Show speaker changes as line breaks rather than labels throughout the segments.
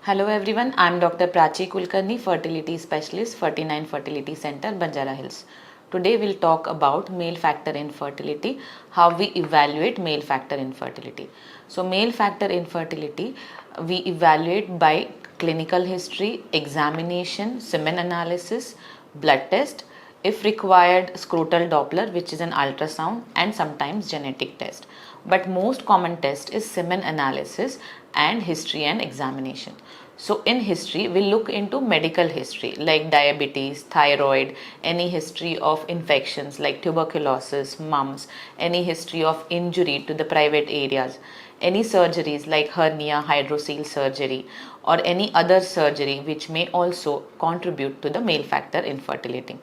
Hello everyone, I am Dr. Prachi Kulkarni, fertility specialist, 49 Fertility Center, Banjara Hills. Today we'll talk about male factor infertility, how we evaluate male factor infertility. So male factor infertility, we evaluate by clinical history, examination, semen analysis, blood test, if required scrotal Doppler, which is an ultrasound, and sometimes genetic test. But most common test is semen analysis and history and examination. So in history, we look into medical history like diabetes, thyroid, any history of infections like tuberculosis, mumps, any history of injury to the private areas, any surgeries like hernia, hydrocele surgery, or any other surgery which may also contribute to the male factor infertility.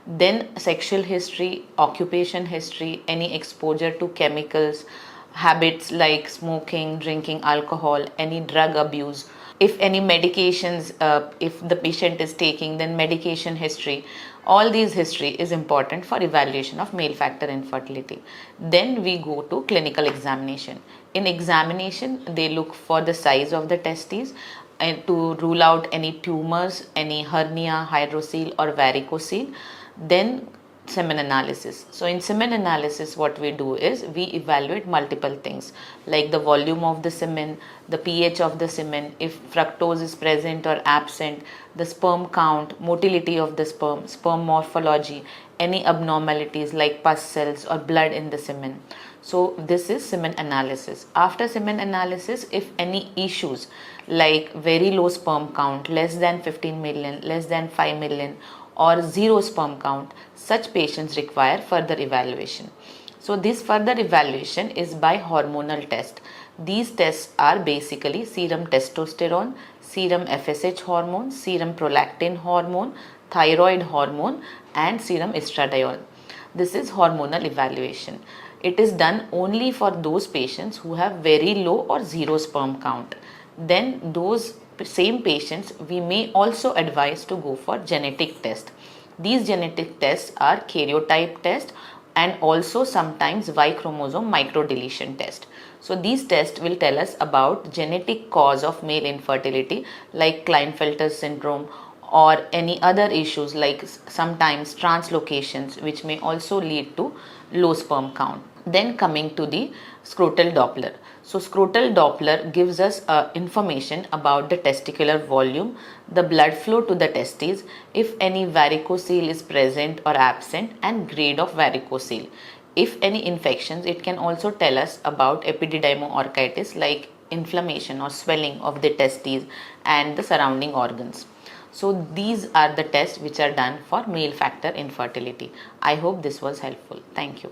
Then sexual history, occupation history, any exposure to chemicals, habits like smoking, drinking alcohol, any drug abuse, if any medications, if the patient is taking, then medication history. All these history is important for evaluation of male factor infertility. Then we go to clinical examination. In examination, they look for the size of the testes and to rule out any tumors, any hernia, hydrocele or varicocele. Then semen analysis. So in semen analysis, what we do is we evaluate multiple things like the volume of the semen, the pH of the semen, if fructose is present or absent, the sperm count, motility of the sperm morphology, any abnormalities like pus cells or blood in the semen. So this is semen analysis. After semen analysis, if any issues like very low sperm count, less than 15 million, less than 5 million, or zero sperm count, such patients require further evaluation. So this further evaluation is by hormonal test. These tests are basically serum testosterone, serum FSH hormone, serum prolactin hormone, thyroid hormone, and serum estradiol. This is hormonal evaluation. It is done only for those patients who have very low or zero sperm count. Then those same patients we may also advise to go for genetic test. These genetic tests are karyotype test and also sometimes Y chromosome microdeletion test. So these tests will tell us about genetic cause of male infertility like Klinefelter syndrome or any other issues like sometimes translocations which may also lead to low sperm count. Then coming to the scrotal Doppler. So scrotal Doppler gives us information about the testicular volume, the blood flow to the testes, if any varicocele is present or absent, and grade of varicocele. If any infections, it can also tell us about epididymoorchitis like inflammation or swelling of the testes and the surrounding organs. So these are the tests which are done for male factor infertility. I hope this was helpful. Thank you.